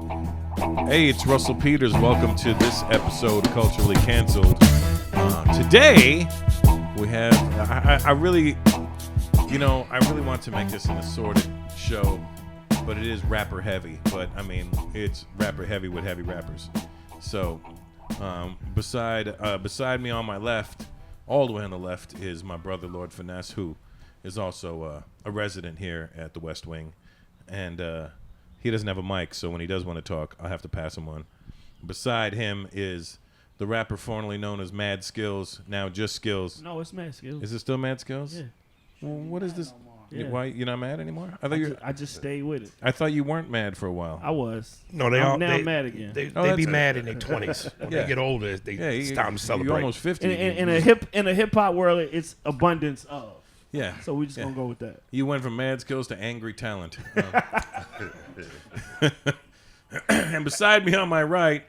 Hey, it's Russell Peters. Welcome to this episode of Culturally Cancelled. Today, we have, I really want to make this an assorted show, but it is rapper heavy. But, I mean, it's rapper heavy with heavy rappers. So, beside me on my left, all the way on the left, is my brother, Lord Finesse, who is also a resident here at the West Wing. And he doesn't have a mic, so when he does want to talk, I'll have to pass him one. Beside him is the rapper formerly known as Mad Skillz, now just Skillz. No, it's Mad Skillz. Is it still Mad Skillz? Yeah. Well, what is this? Yeah. Why you're not mad anymore? I just stayed with it. I thought you weren't mad for a while. I was. No, I'm mad again. They be mad in their 20s. When Yeah. they get older, it's time to celebrate. You're almost 50. In a hip hop world, it's abundance of. Yeah. So we just gonna go with that. You went from Mad Skillz to Angry Talent. And beside me on my right,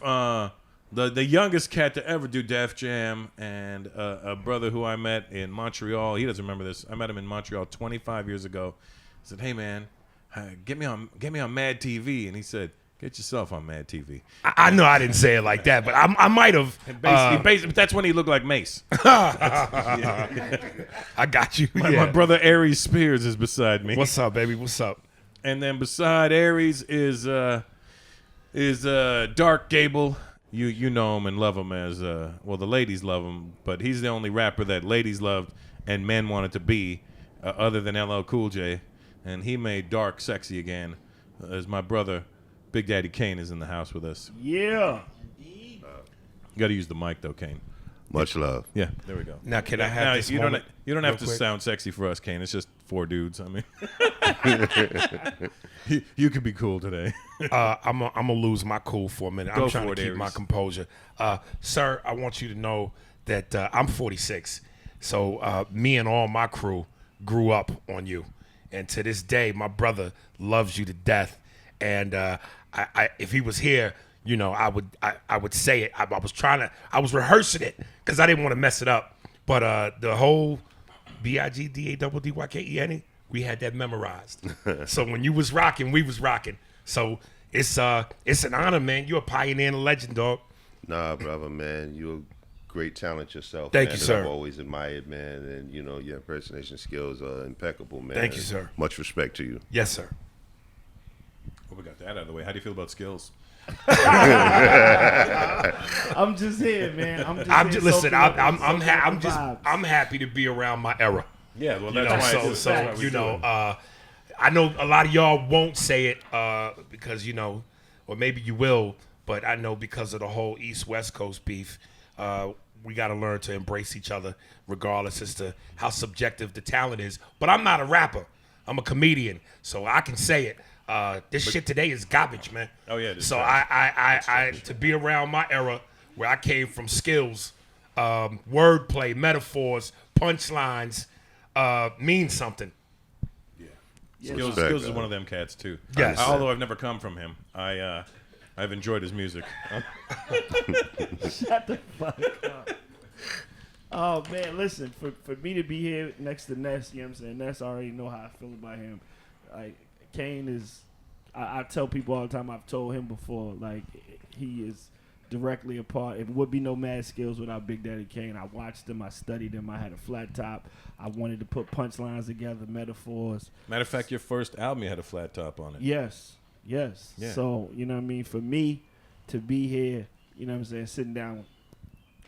the youngest cat to ever do Def Jam, and a brother who I met in Montreal. He doesn't remember this. I met him in Montreal 25 years ago. I said, "Hey man, get me on Mad TV," and he said, "Get yourself on Mad TV." I know I didn't say it like that, but I might have. Basically, that's when he looked like Mace. I got you. My brother Aries Spears is beside me. What's up, baby? What's up? And then beside Aries is Dark Gable. You know him and love him as the ladies love him, but he's the only rapper that ladies loved and men wanted to be, other than LL Cool J, and he made Dark sexy again. As my brother Big Daddy Kane is in the house with us. Yeah. You got to use the mic though, Kane. Much love. Yeah, there we go. Now, can I have this moment? You don't have to quick? sound sexy for us, Kane. It's just four dudes. I mean, you could be cool today. I'm gonna lose my cool for a minute. Go I'm trying for to it, keep my Aries. composure. Sir, I want you to know that I'm 46. So me and all my crew grew up on you. And to this day, my brother loves you to death. And if he was here, you know, I would say it. I was rehearsing it because I didn't want to mess it up. But the whole BIGDADDYKEN, we had that memorized. So when you was rocking, we was rocking. So it's an honor, man. You're a pioneer and a legend, dog. Nah, brother, man. You're a great talent yourself. Thank man, you, that sir. I've always admired, man. And, you know, your impersonation skills are impeccable, man. Thank you, sir. Much respect to you. Yes, sir. Well, we got that out of the way. How do you feel about Skillz? I'm just here, man. I'm happy to be around my era. Yeah, well, You that's know, why. so you know, I know a lot of y'all won't say it because you know, or maybe you will, but I know because of the whole East-West Coast beef, we got to learn to embrace each other, regardless as to how subjective the talent is. But I'm not a rapper; I'm a comedian, so I can say it. This shit today is garbage, man. Oh, yeah, it is So trash. I to be around my era where I came from skills, wordplay, metaphors, punchlines, means something. Skillz is one of them cats too. Yes. Although I've never come from him, I've enjoyed his music. Shut the fuck up. Oh man, listen, for me to be here next to Ness, you know what I'm saying? Ness already know how I feel about him. Like Kane is, I tell people all the time, I've told him before, like he is directly a part. It would be no Mad Skillz without Big Daddy Kane. I watched him, I studied him, I had a flat top. I wanted to put punchlines together, metaphors. Matter of fact, your first album you had a flat top on it. Yes. Yeah. So, you know what I mean? For me to be here, you know what I'm saying, sitting down with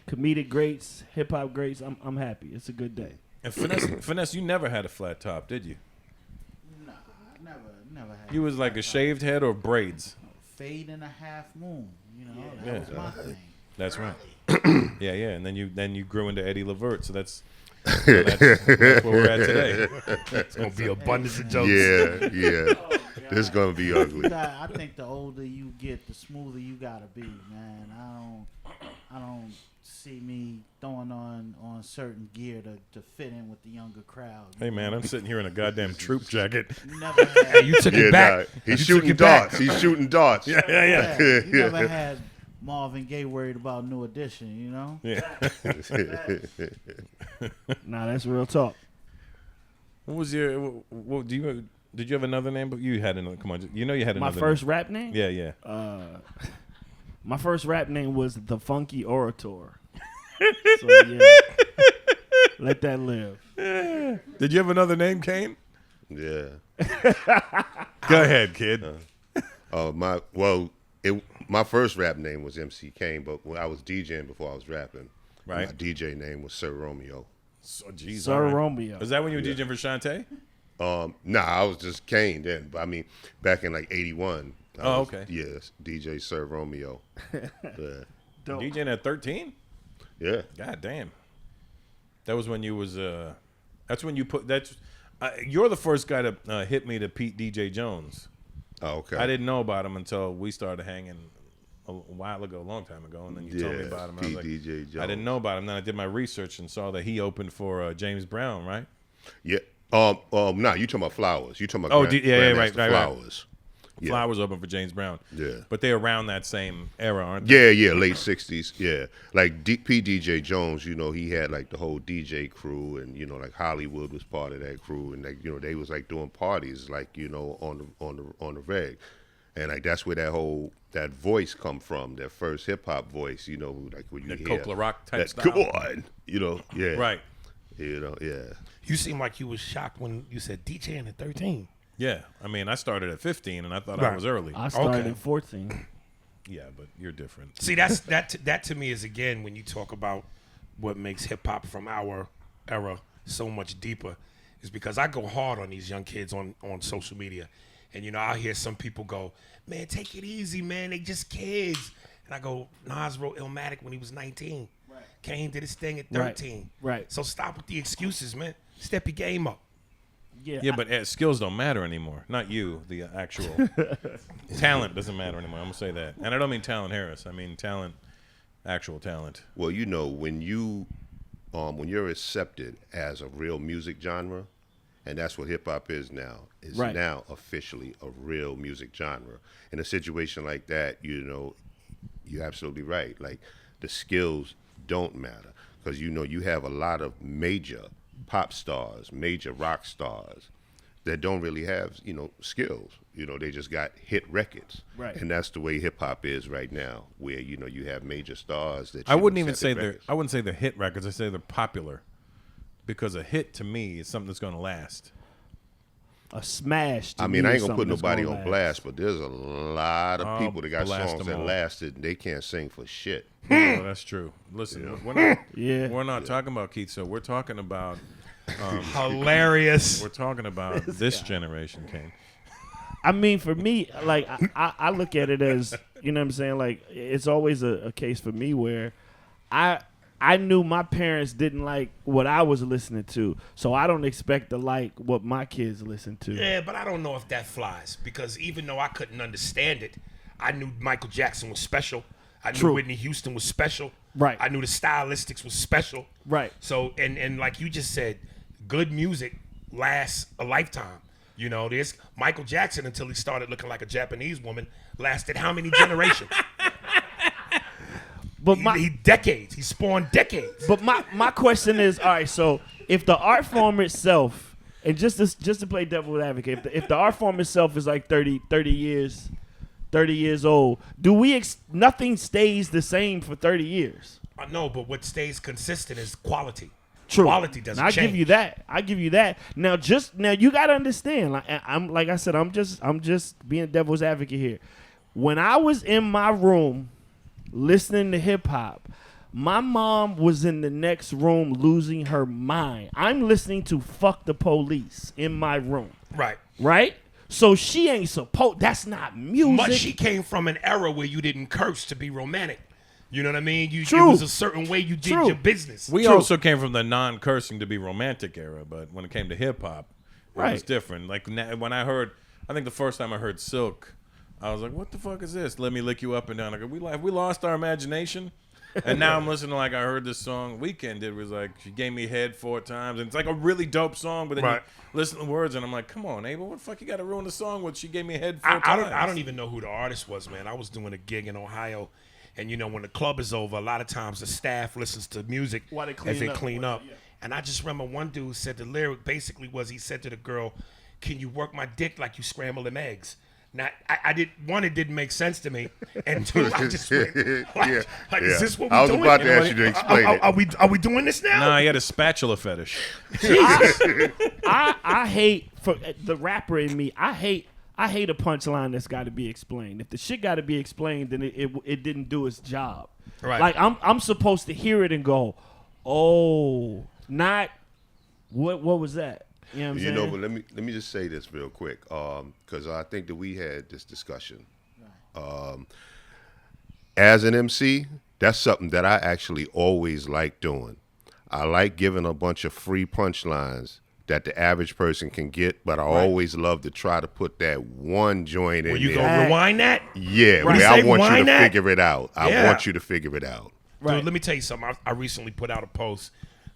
comedic greats, hip-hop greats, I'm happy. It's a good day. And Finesse, you never had a flat top, did you? Nah, never had. You was like a shaved head or braids. Fade and a half moon. You know, Yeah. that was my thing. That's right. yeah. And then you grew into Eddie Levert, so that's where we're at today. It's gonna be abundance of jokes. Yeah. This is going to be ugly. I think the older you get, the smoother you gotta be, man. I don't see me throwing on certain gear to fit in with the younger crowd. Hey man, I'm sitting here in a goddamn troop jacket. Never had, Hey, you took it back. He's You shooting took it back. darts. He's shooting darts. Yeah. you never had Marvin Gaye worried about New Edition, you know? Yeah. Nah, that's real talk. What was your? What do you? Did you have another name? But you had another. Come on, you know you had My another. first name. rap name? Yeah. My first rap name was The Funky Orator. So, yeah. Let that live. Did you have another name, Kane? Yeah. Go ahead, kid. My first rap name was MC Kane, but when I was DJing before I was rapping, Right. my DJ name was Sir Romeo. So, geez, Sir all right. Romeo. Was that when you were DJing for Shantae? Nah, I was just Kane then. But I mean, back in like '81. Okay. Yes, DJ Sir Romeo. Yeah. Dope. DJing at 13? Yeah. God damn. That was when you was. That's when you put. That's. You're the first guy to hit me to Pete DJ Jones. Oh, okay. I didn't know about him until we started hanging a while ago, a long time ago, and then you told me about him. And I was like, DJ Jones. I didn't know about him. Then I did my research and saw that he opened for James Brown, right? Yeah. Nah, you talking about Flowers. You talking about right. Flowers. Yeah. Flowers open for James Brown. Yeah. But they're around that same era, aren't they? Yeah, late 60s. Yeah. Like P. DJ Jones, you know, he had like the whole DJ crew, and, you know, like Hollywood was part of that crew, and, like, you know, they was like doing parties, like, you know, on the reg. And like that's where that voice come from, that first hip hop voice, you know, like when you The hear Coke Rock type that, style. come on, you know, yeah. Right. You know, yeah. You seem like you was shocked when you said DJing at 13. Yeah. I mean, I started at 15, and I thought I Right. was early. I started Okay. at 14. Yeah, but you're different. See, that to me is, again, when you talk about what makes hip hop from our era so much deeper, is because I go hard on these young kids on social media. And, you know, I hear some people go, man, take it easy, man. They just kids. And I go, Nas wrote Illmatic when he was 19. Right. Kane did his thing at 13. Right. So stop with the excuses, man. Step your game up. Yeah, but skills don't matter anymore. Not you, the actual. Talent doesn't matter anymore. I'm going to say that. And I don't mean Talent Harris. I mean talent, actual talent. Well, you know, when you're accepted as a real music genre, and that's what hip hop is now. It's Right. now officially a real music genre. In a situation like that, you know, you're absolutely right. Like the skills don't matter because, you know, you have a lot of major pop stars, major rock stars that don't really have, you know, skills. You know, they just got hit records. Right. And that's the way hip hop is right now, where, you know, you have major stars that I shoot wouldn't even set say hit they're. records. I wouldn't say they're hit records. I say they're popular, because a hit to me is something that's going to last. A smash. To I mean, me I is ain't gonna put something that's nobody gonna on last. blast, but there's a lot of people that got blast songs them that all. lasted and they can't sing for shit. Oh, that's true. Listen, we're Yeah. not talking about Keith. So we're talking about Hilarious. we're talking about this generation, Kane. I mean, for me, like I look at it as, you know what I'm saying, like it's always a case for me where I knew my parents didn't like what I was listening to, so I don't expect to like what my kids listen to. Yeah, but I don't know if that flies because even though I couldn't understand it, I knew Michael Jackson was special. I knew True. Whitney Houston was special. Right. I knew the stylistics was special. Right. So and like you just said, good music lasts a lifetime. You know, there's Michael Jackson until he started looking like a Japanese woman lasted how many generations? But he decades. He spawned decades. But my question is, all right, so if the art form itself, and just to play devil's advocate, if the art form itself is like 30 years old, do we nothing stays the same for 30 years? I know, but what stays consistent is quality. True. Quality doesn't Now, I change. give you that. Now you got to understand, like I said, I'm just being devil's advocate here. When I was in my room listening to hip hop, my mom was in the next room losing her mind. I'm listening to Fuck the Police in my room. Right? So she ain't supposed. That's not music. But she came from an era where you didn't curse to be romantic. You know what I mean? It True. was a certain way you did True. your business. We also came from the non-cursing to be romantic era, but when it came to hip hop, it was Right. different. Like when I think the first time I heard Silk, I was like, "What the fuck is this? Let me lick you up and down." Like, have we lost our imagination? And now I'm listening to, like, I heard this song Weekend did, was like, she gave me head 4 times, and it's like a really dope song, but then Right. you listen to the words and I'm like, come on, Abel, what the fuck you got to ruin the song with? She gave me head 4 times. I don't even know who the artist was, man. I was doing a gig in Ohio, and you know when the club is over, a lot of times the staff listens to music While they as they clean up. clean up. And I just remember one dude said the lyric basically was he said to the girl, can you work my dick like you scramble them eggs? Now, I did one, it didn't make sense to me, and two, I just went, is this what we're doing? I was about to ask you to explain it. Are we doing this now? Nah, he had a spatula fetish. I hate for the rapper in me. I hate a punchline that's got to be explained. If the shit got to be explained, then it didn't do its job. Right. Like I'm supposed to hear it and go, oh, not what was that? You know what I'm saying? But let me just say this real quick, because I think that we had this discussion. As an MC, that's something that I actually always like doing. I like giving a bunch of free punchlines that the average person can get, but I always love to try to put that one joint in Well, you there. gonna rewind that? Yeah, Right. where I Say want you to wind that? figure it out. I want you to figure it out. Right. Dude, let me tell you something. I recently put out a post.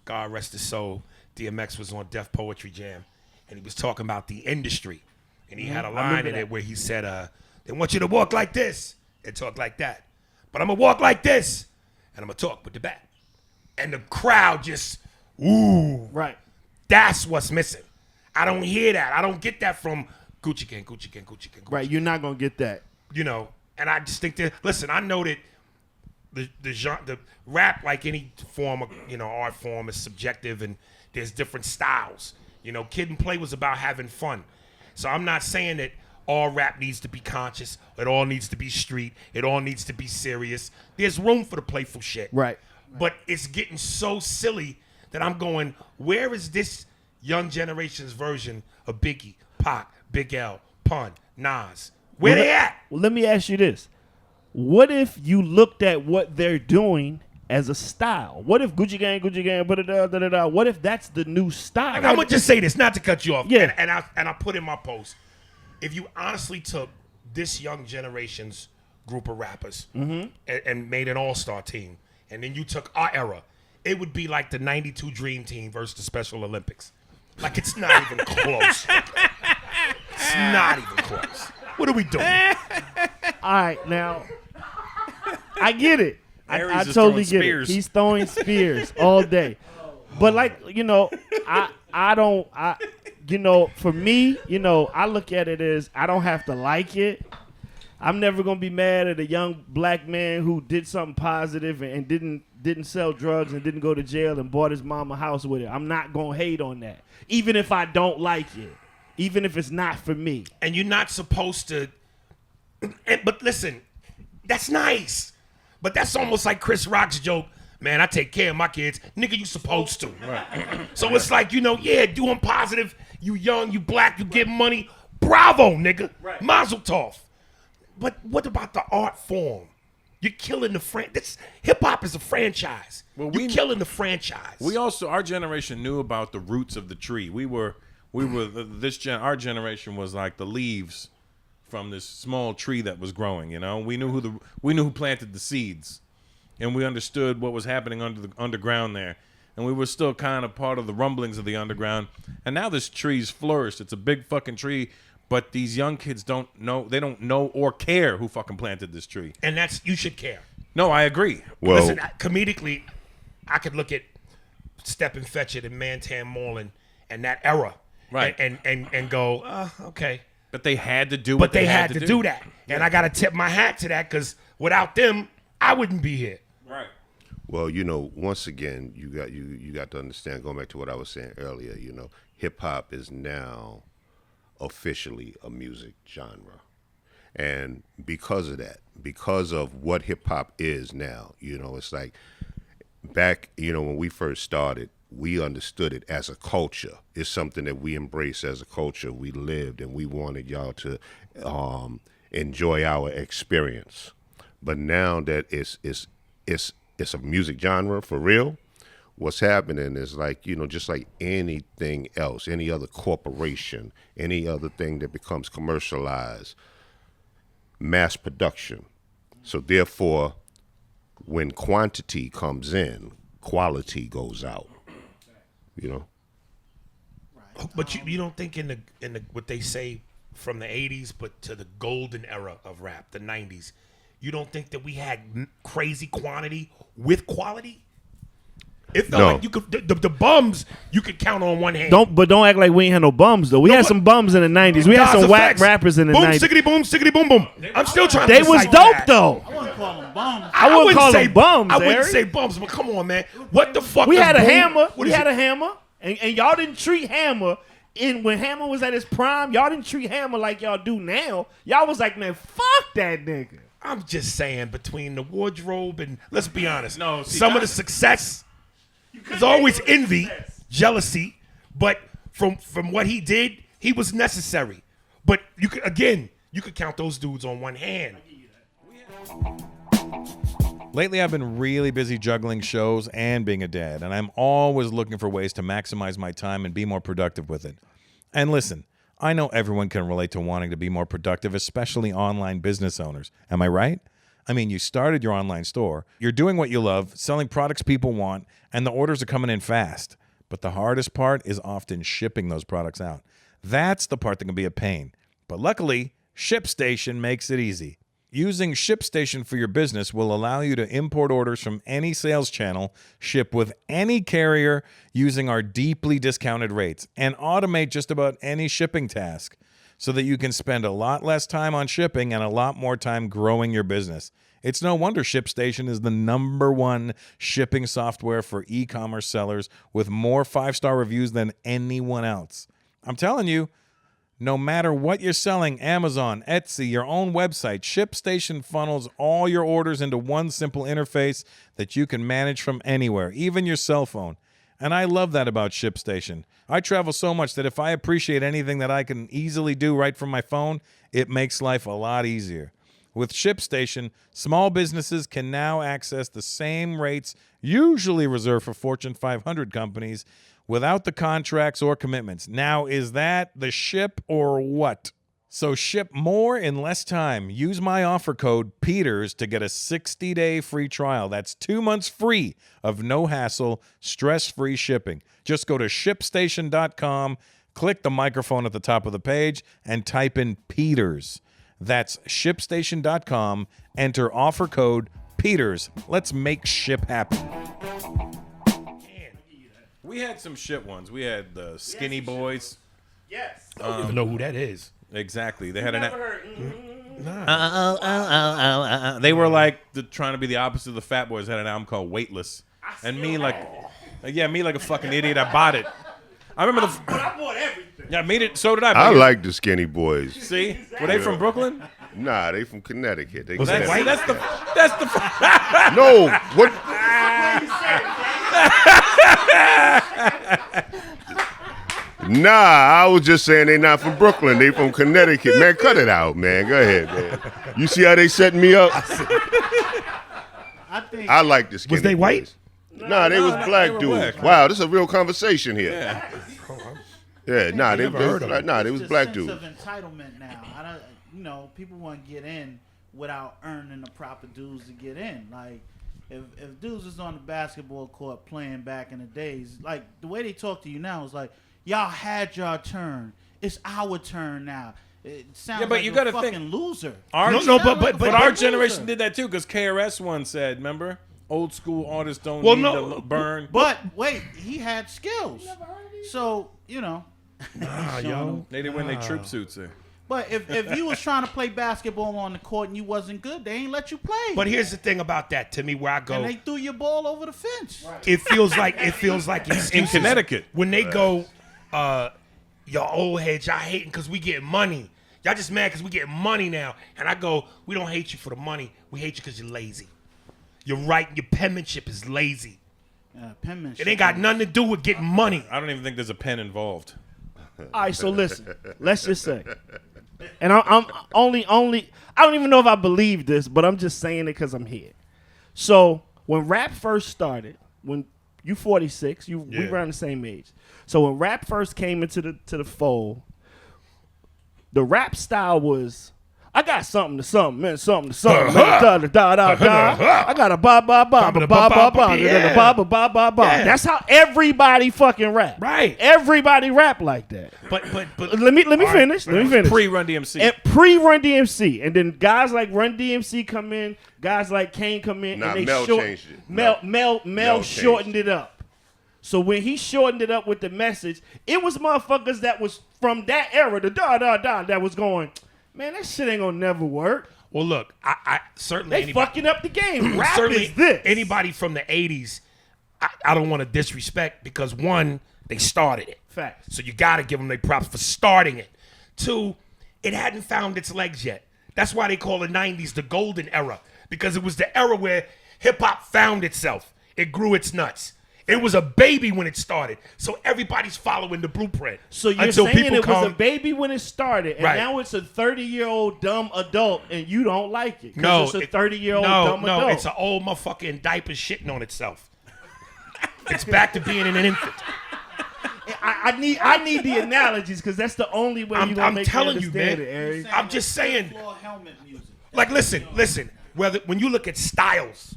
God rest his soul. DMX was on Def Poetry Jam, and he was talking about the industry. And he had a line in it where he said, they want you to walk like this and talk like that. But I'm going to walk like this, and I'm going to talk with the back. And the crowd just, ooh. Right. That's what's missing. I don't hear that. I don't get that from Gucci Gang, Gucci Gang, Gucci Gang, Gucci. Right. You're not gonna get that. You know, and I just think that, listen, I know that the rap, like any form of, art form, is subjective, and there's different styles. Kid and Play was about having fun. So I'm not saying that all rap needs to be conscious. It all needs to be street. It all needs to be serious. There's room for the playful shit. Right. But it's getting so silly that I'm going, where is this young generation's version of Biggie, Pac, Big L, Pun, Nas? Where they at? Well, let me ask you this. What if you looked at what they're doing as a style? What if Gucci Gang, da-da-da? What if that's the new style? I'm gonna just say this, not to cut you off. Yeah. And I put in my post, if you honestly took this young generation's group of rappers and made an all-star team, and then you took our era, it would be like the '92 Dream Team versus the Special Olympics. Like, it's not even close. It's not even close. What are we doing? All right, now I get it. I Aries is totally throwing get spears. it. He's throwing spears all day. But for me, I look at it as I don't have to like it. I'm never gonna be mad at a young black man who did something positive and didn't sell drugs and didn't go to jail and bought his mama a house with it. I'm not gonna hate on that, even if I don't like it, even if it's not for me. And you're not supposed to. But listen, that's nice. But that's almost like Chris Rock's joke. Man, I take care of my kids. Nigga, you supposed to. Right. So it's like, doing positive. You young, you black, you get money. Bravo, nigga. Right. Mazel tov. But what about the art form? You're killing the hip-hop is a franchise. Well, You're killing the franchise. We also, our generation knew about the roots of the tree. Our generation was like the leaves from this small tree that was growing. We knew who planted the seeds, and we understood what was happening under the underground there, and we were still kind of part of the rumblings of the underground. And now this tree's flourished. It's a big fucking tree, but these young kids don't know. They don't know or care who fucking planted this tree. And you should care. No, I agree. Well, Listen, comedically, I could look at Step and Fetch It and Mantan Moreland and that era, Right. and go, okay. But they had to do But what they had to do that. And I got to tip my hat to that, because without them, I wouldn't be here. Right. Well, once again, you got to understand, going back to what I was saying earlier, hip hop is now officially a music genre. And because of that, because of what hip hop is now, it's like back, when we first started, we understood it as a culture. It's something that we embraced as a culture. We lived, and we wanted y'all to enjoy our experience. But now that it's a music genre for real, what's happening is like, just like anything else, any other corporation, any other thing that becomes commercialized, mass production. So therefore, when quantity comes in, quality goes out. But you don't think in the what they say from the 80s, but to the golden era of rap, the 90s, you don't think that we had crazy quantity with quality? It felt No. like you could the bums you could count on one hand. Don't act like we ain't had no bums though. We had some bums in the 90s. We had Nas some whack effects. rappers in the boom, 90s. Siggity boom, boom. I'm still trying They to was decipher dope that. though. I wouldn't call them bums. I wouldn't call them bums, I wouldn't Aries. say bums, but come on, man. What the fuck? We is had a boom? hammer. What We is had it? a hammer, and y'all didn't treat hammer. When Hammer was at his prime, y'all didn't treat Hammer like y'all do now. Y'all was like, man, fuck that nigga. I'm just saying, between the wardrobe and let's be honest, No, see, some of the that's- success is always envy, jealousy, but from what he did, he was necessary. But you could count those dudes on one hand. Lately, I've been really busy juggling shows and being a dad, and I'm always looking for ways to maximize my time and be more productive with it. And listen, I know everyone can relate to wanting to be more productive, especially online business owners. Am I right? I mean, you started your online store, you're doing what you love, selling products people want, and the orders are coming in fast. But the hardest part is often shipping those products out. That's the part that can be a pain. But luckily, ShipStation makes it easy. Using ShipStation for your business will allow you to import orders from any sales channel, ship with any carrier using our deeply discounted rates, and automate just about any shipping task so that you can spend a lot less time on shipping and a lot more time growing your business. It's no wonder ShipStation is the #1 shipping software for e-commerce sellers with more 5-star reviews than anyone else. I'm telling you, no matter what you're selling, Amazon, Etsy, your own website, ShipStation funnels all your orders into one simple interface that you can manage from anywhere, even your cell phone. And I love that about ShipStation. I travel so much that if I appreciate anything that I can easily do right from my phone, it makes life a lot easier. With ShipStation, small businesses can now access the same rates usually reserved for Fortune 500 companies without the contracts or commitments. Now, is that the ship or what? So ship more in less time. Use my offer code PETERS to get a 60-day free trial. That's 2 months free of no hassle, stress-free shipping. Just go to ShipStation.com, click the microphone at the top of the page, and type in PETERS. That's ShipStation.com. Enter offer code PETERS. Let's make ship happen. We had some shit ones. We had the Skinny Boys. Yes. I don't even know who that is. Exactly. They had an. Heard. They were like trying to be the opposite of the Fat Boys. Had an album called Weightless, and me like a fucking idiot. I bought it. I remember But I bought everything. Yeah, I made it. So did I. I like the Skinny Boys. See, were they from Brooklyn? Nah, they from Connecticut. They Was that Connecticut. white? That's the. No, what? Nah, I was just saying they not from Brooklyn. They from Connecticut. Man, cut it out, man. Go ahead, man. You see how they setting me up? I think I like the Skinny Was they white? Boys. Nah, they was black they were dudes. black. Wow, this is a real conversation here. Yeah, nah, they never heard of them. nah, they was it's black a dudes. sense of entitlement now. I don't, people want to get in without earning the proper dues to get in. Like, if dudes was on the basketball court playing back in the days, like the way they talk to you now is like, y'all had your turn. It's our turn now. It sounds Yeah, but like you a gotta fucking think- loser. Our, but our loser. generation did that too because KRS One said, remember, old school artists don't Well, need no, to burn. But wait, he had skills. So Nah, yo. They didn't win their troop suits there. But if you was trying to play basketball on the court and you wasn't good, they ain't let you play. But here's the thing about that. To me, where I go, and they threw your ball over the fence. it feels like excuses. In Connecticut. When they go, y'all old heads, y'all hating because we get money. Y'all just mad because we get money now. And I go, we don't hate you for the money. We hate you because you're lazy. You're right. Your penmanship is lazy. Penmanship. It ain't got nothing to do with getting money. I don't even think there's a pen involved. All right, so listen. Let's just say, and I'm only. I don't even know if I believe this, but I'm just saying it because I'm here. So when rap first started, when you 46, we around the same age. So when rap first came into the fold, the rap style was, I got something to something, man, something to something, man, da da da da da. I got a ba ba ba ba ba ba ba Yeah. ba ba ba ba ba. Yeah. That's how everybody fucking rap. Right. Everybody rap like that. But Let me finish. Let me finish. Pre-Run DMC. And pre-Run DMC, and then guys like Run DMC come in, guys like Kane come in, Nah, and they Mel short, changed it. Mel Mel shortened it up. So when he shortened it up with the message, it was motherfuckers that was from that era, the that was going, man, that shit ain't gonna never work. Well, look, I certainly They fucking up the game. Rap certainly is this. anybody from the 80s, I don't want to disrespect because one, they started it. Facts. So you got to give them their props for starting it. Two, it hadn't found its legs yet. That's why they call the 90s the golden era, because it was the era where hip-hop found itself. It grew its nuts. It was a baby when it started, so everybody's following the blueprint. So you're until saying people it was come, a baby when it started, and Right. now it's a 30-year-old dumb adult, and you don't like it? 'Cause No, it's a 30-year-old no, dumb adult. No, it's an old motherfucker in diapers shitting on itself. It's back to being an infant. I need the analogies because that's the only way you're gonna I'm make telling me you, understand man. it, Aries. I'm just saying. Floor helmet music. Like, listen. When you look at Styles,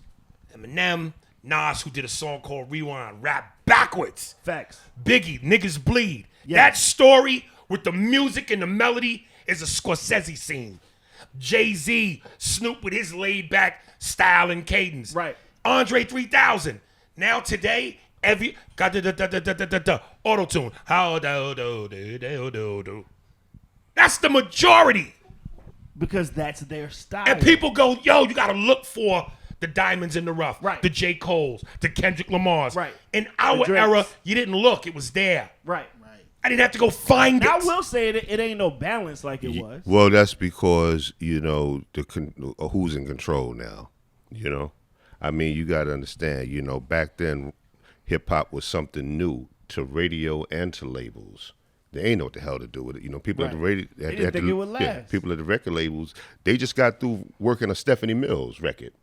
Eminem, Nas, who did a song called Rewind, rap backwards. Facts. Biggie, Niggas Bleed. Yes. That story with the music and the melody is a Scorsese scene. Jay-Z, Snoop with his laid-back style and cadence. Right. Andre 3000. Now today, every auto-tune. How do. That's the majority. Because that's their style. And people go, yo, you gotta look for the diamonds in the rough, Right. the J. Coles, the Kendrick Lamars. Right. In our The Drakes. era, you didn't look; it was there. Right. I didn't have to go find I it. will say that it ain't no balance like it was. Well, that's because who's in control now. I mean, you got to understand. Back then, hip hop was something new to radio and to labels. They ain't know what the hell to do with it. People at the radio, They didn't think it would last. people at the record labels, they just got through working a Stephanie Mills record,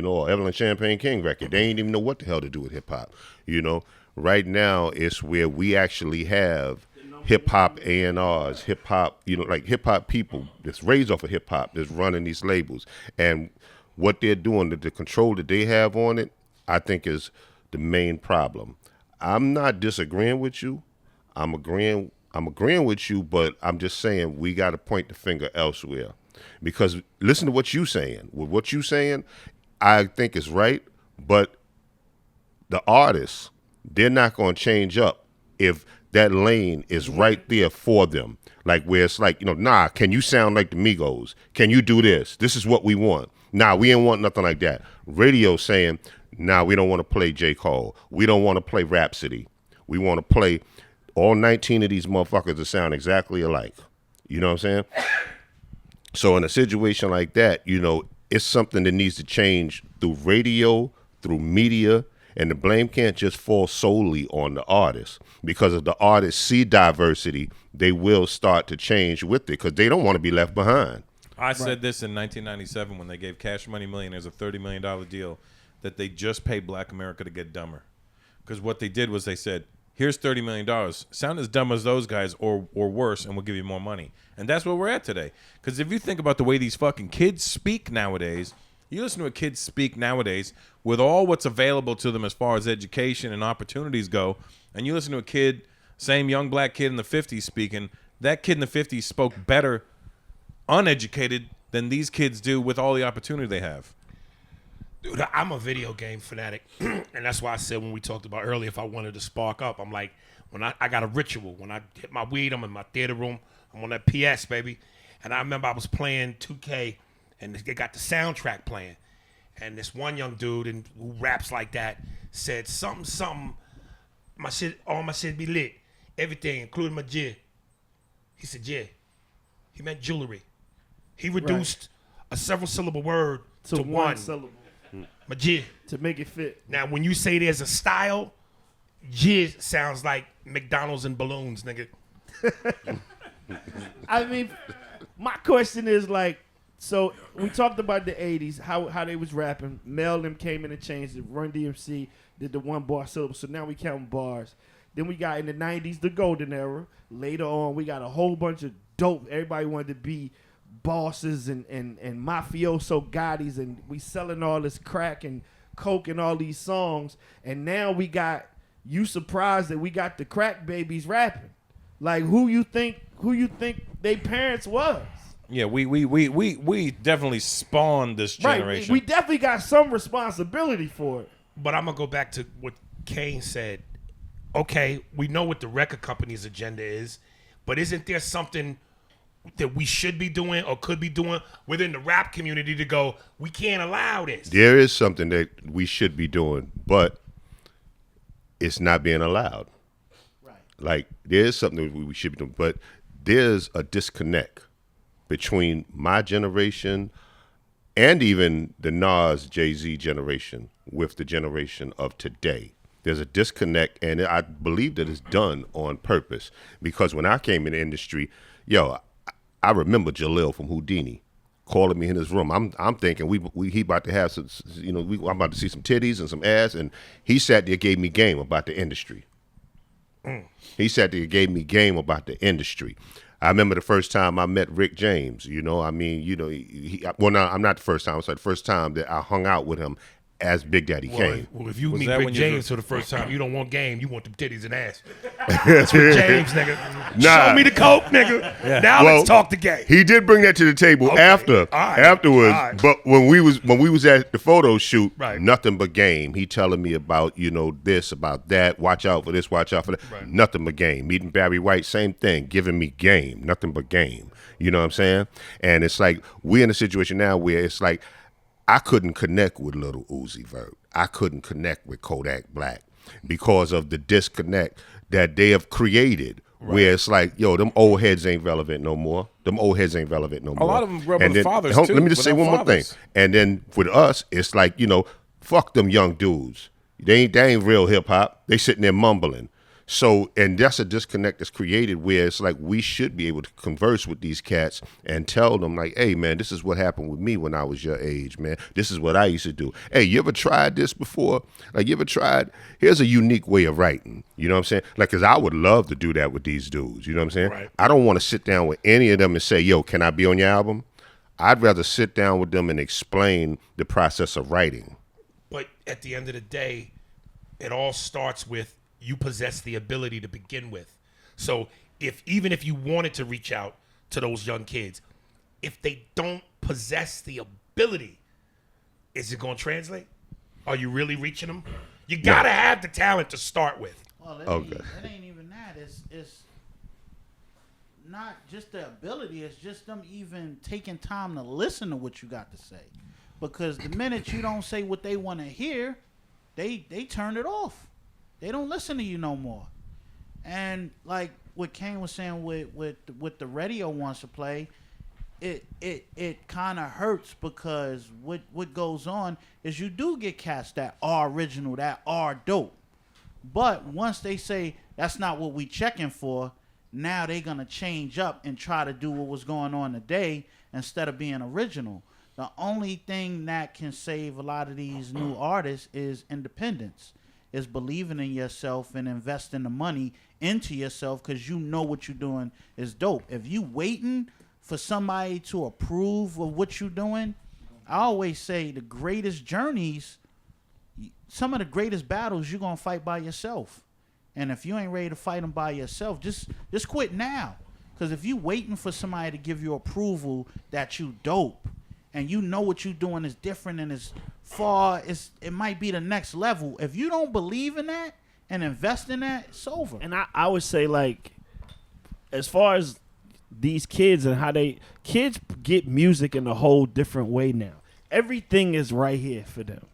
or Evelyn Champagne King record. They ain't even know what the hell to do with hip hop. Right now it's where we actually have hip hop A&Rs, hip hop, like hip hop people that's raised off of hip hop that's running these labels, and what they're doing, the control that they have on it, I think is the main problem. I'm not disagreeing with you. I'm agreeing with you, but I'm just saying we got to point the finger elsewhere. Because listen to what you're saying. With what you're saying, I think is right, but the artists, they're not going to change up if that lane is right there for them. Like where it's like, nah, can you sound like the Migos? Can you do this? This is what we want. Nah, we ain't want nothing like that. Radio saying, nah, we don't want to play J. Cole. We don't want to play Rhapsody. We want to play all 19 of these motherfuckers that sound exactly alike. You know what I'm saying? So in a situation like that, it's something that needs to change through radio, through media, and the blame can't just fall solely on the artists. Because if the artists see diversity, they will start to change with it because they don't want to be left behind. I said this in 1997 when they gave Cash Money Millionaires a $30 million deal that they just paid Black America to get dumber. Because what they did was they said, here's $30 million. Sound as dumb as those guys or worse, and we'll give you more money. And that's where we're at today. Because if you think about the way these fucking kids speak nowadays, you listen to a kid speak nowadays with all what's available to them as far as education and opportunities go, and you listen to a kid, same young black kid in the 50s speaking, that kid in the 50s spoke better uneducated than these kids do with all the opportunity they have. Dude, I'm a video game fanatic, and that's why I said when we talked about earlier, if I wanted to spark up, I'm like, when I got a ritual. When I hit my weed, I'm in my theater room, I'm on that PS, baby. And I remember I was playing 2K, and they got the soundtrack playing. And this one young dude who raps like that said something, all my shit be lit. Everything, including my jig. He said, yeah. He meant jewelry. He reduced a several syllable word to one syllable. My jig. To make it fit. Now, when you say there's a style, jig sounds like McDonald's and balloons, nigga. I mean, my question is like, so we talked about the 80s, how they was rapping. Mel them came in and changed it. Run DMC did the one bar syllable, so now we count bars. Then we got in the 90s, the golden era. Later on, we got a whole bunch of dope. Everybody wanted to be bosses and mafioso Gottis, and we selling all this crack and coke and all these songs. And now we got, you surprised that we got the crack babies rapping. Like who you think they parents was? Yeah, we definitely spawned this generation. Right, we definitely got some responsibility for it. But I'm going to go back to what Kane said. okay, we know what the record company's agenda is, but isn't there something that we should be doing or could be doing within the rap community to go, we can't allow this? There is something that we should be doing, but it's not being allowed. Right. Like, there's something that we should be doing, but there's a disconnect between my generation and even the Nas, Jay-Z generation with the generation of today. There's a disconnect, and I believe that it's done on purpose, because when I came in the industry, I remember Jalil from Houdini calling me in his room. I'm thinking he about to have some, I'm about to see some titties and some ass, and he sat there, gave me game about the industry. He sat there, gave me game about the industry. I remember the first time I met Rick James. Well, no, I'm not the first time. It's like the first time that I hung out with him as Big Daddy Kane. Well, if you Was meet that Rick when you James was- for the first time, you don't want game. You want them titties and ass. That's Rick James, nigga. Nah. Show me the coke, nigga. Now Well, let's talk the game. He did bring that to the table Okay. afterwards. All right. But when we was at the photo shoot, Right. nothing but game. He telling me about this, about that. Watch out for this. Watch out for that. Right. Nothing but game. Meeting Barry White, same thing. Giving me game. Nothing but game. You know what I'm saying? And it's like we're in a situation now where it's like I couldn't connect with Lil Uzi Vert. I couldn't connect with Kodak Black because of the disconnect that they have created. Right. Where it's like, them old heads ain't relevant no more. Them old heads ain't relevant no more. A lot of them grew up And with then- fathers, Let too, me just say without one more thing. fathers. And then with us, it's like, fuck them young dudes. They ain't real hip hop. They sitting there mumbling. So, and that's a disconnect that's created where it's like we should be able to converse with these cats and tell them like, hey man, this is what happened with me when I was your age, man. This is what I used to do. Hey, you ever tried this before? Like, you ever tried? Here's a unique way of writing. You know what I'm saying? Like, cause I would love to do that with these dudes. You know what I'm saying? Right. I don't want to sit down with any of them and say, yo, can I be on your album? I'd rather sit down with them and explain the process of writing. But at the end of the day, it all starts with you possess the ability to begin with. So even if you wanted to reach out to those young kids, if they don't possess the ability, is it going to translate? Are you really reaching them? You got to have the talent to start with. Well, it ain't even that. It's not just the ability. It's just them even taking time to listen to what you got to say. Because the minute you don't say what they want to hear, they turn it off. They don't listen to you no more. And like what Kane was saying with the radio wants to play, it kind of hurts because what goes on is you do get cats that are original, that are dope. But once they say that's not what we checking for, now they're going to change up and try to do what was going on today instead of being original. The only thing that can save a lot of these new artists is independence, is believing in yourself and investing the money into yourself because you know what you're doing is dope. If you waiting for somebody to approve of what you're doing, I always say the greatest journeys, some of the greatest battles you're going to fight by yourself. And if you ain't ready to fight them by yourself, just quit now. Because if you waiting for somebody to give you approval that you dope and you know what you're doing is different and is far, it might be the next level. If you don't believe in that and invest in that, it's over. And I would say, like, as far as these kids and how kids get music in a whole different way now. Everything is right here for them.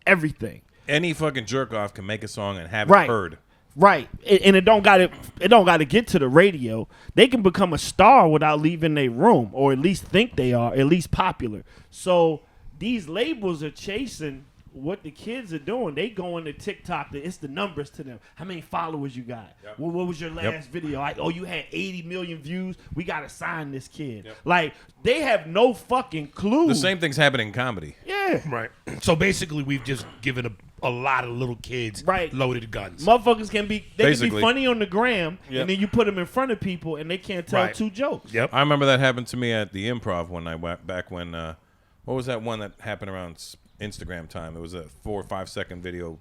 Everything. Any fucking jerk off can make a song and have Right. it heard. Right, and it don't got to get to the radio. They can become a star without leaving their room, or at least think they are, at least popular. So these labels are chasing what the kids are doing. They go into TikTok. It's the numbers to them. How many followers you got? Yep. What was your last video? Like, oh, you had 80 million views. We got to sign this kid. Yep. Like, they have no fucking clue. The same thing's happening in comedy. Yeah. Right. So basically, we've just given a lot of little kids Right. loaded guns. Motherfuckers can be Basically. funny on the gram, Yep. and then you put them in front of people, and they can't tell Right. two jokes. Yep. I remember that happened to me at the Improv one night back when, what was that one that happened around Instagram time? It was a 4 or 5 second video.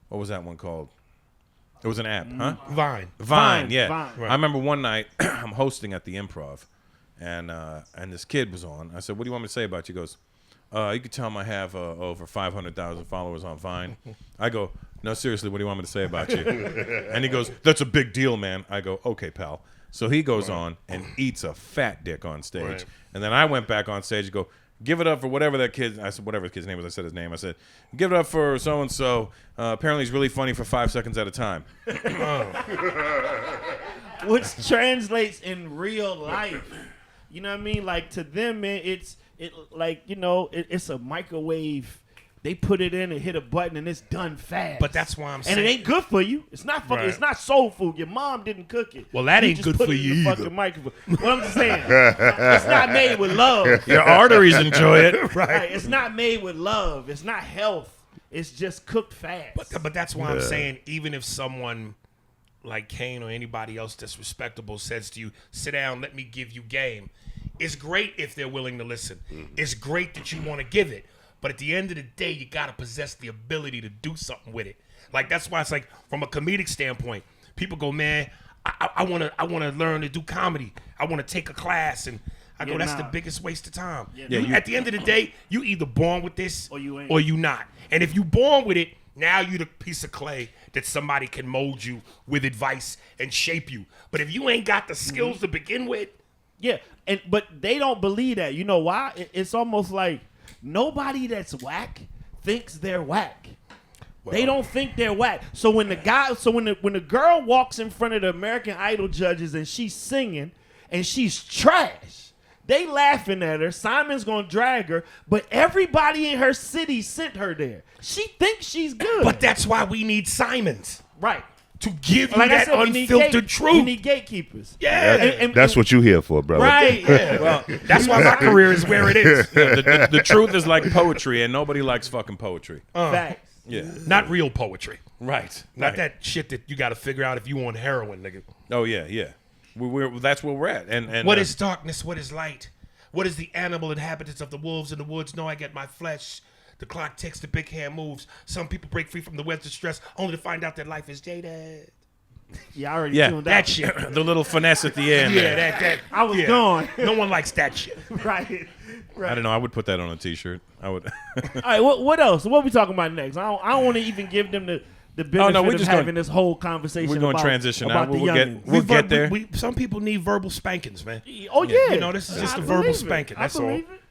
What was that one called? It was an app, huh? Vine. Yeah. Vine. Right. I remember one night I'm hosting at the Improv, and this kid was on. I said, "What do you want me to say about you?" He goes, you can tell him I have over 500,000 followers on Vine. I go, no, seriously, what do you want me to say about you? And he goes, that's a big deal, man. I go, okay, pal. So he goes on and eats a fat dick on stage. Right. And then I went back on stage and go, give it up for whatever that kid, I said, whatever the kid's name was, I said his name. I said, give it up for so-and-so. Apparently he's really funny for 5 seconds at a time. Which translates in real life. You know what I mean? Like, to them, man, it's a microwave. They put it in and hit a button and it's done fast. But that's why I'm saying. And it ain't good for you. It's not fucking. Right. It's not soul food. Your mom didn't cook it. Well, that You ain't just good put for it in you the either. fucking microwave. What I'm just saying, it's not made with love. Your arteries enjoy it. Right. It's not made with love. It's not health. It's just cooked fast. But that's why I'm saying, even if someone like Kane or anybody else that's respectable says to you, sit down, let me give you game, it's great if they're willing to listen. It's great that you want to give it. But at the end of the day, you got to possess the ability to do something with it. Like, that's why it's like, from a comedic standpoint, people go, man, I want to learn to do comedy. I want to take a class. And I go, that's the biggest waste of time. At the end of the day, you either born with this Or you ain't. or you not. And if you born with it, now you the piece of clay that somebody can mold you with advice and shape you. But if you ain't got the skills to begin with, Yeah, but they don't believe that. You know why? It's almost like nobody that's whack thinks they're whack. They don't think they're whack. So when the girl walks in front of the American Idol judges and she's singing and she's trash, they laughing at her. Simon's gonna drag her, but everybody in her city sent her there. She thinks she's good. but that's why we need Simons right. to give you Like I that said, we need unfiltered We truth. need gatekeepers. Yeah. And- That's what you here for, brother. right. Well, that's why my career is where it is. The truth is like poetry, and nobody likes fucking poetry. Facts. Yeah. Not real poetry. Right. Not Right. that shit that you got to figure out if you on heroin, nigga. Oh, yeah, yeah. That's where we're at. And What is darkness? What is light? What is the animal inhabitants of the wolves in the woods? No, I get my flesh. The clock ticks, the big hand moves. Some people break free from the webs of stress only to find out that life is jaded. Yeah, I already Yeah, tuned That out. shit. the little finesse at the end? Yeah, there. that. I was yeah. gone. No one likes that shit. Right. I don't know. I would put that on a T-shirt. I would. All right, what else? What are we talking about next? I don't want to even give them the benefit we're of just having gonna- this whole conversation. we're gonna about, transition about now. the We'll get- youngins. we'll get there. Some people need verbal spankings, man. Oh yeah. You know, this is just I a verbal believe it. spanking, I that's all. believe it.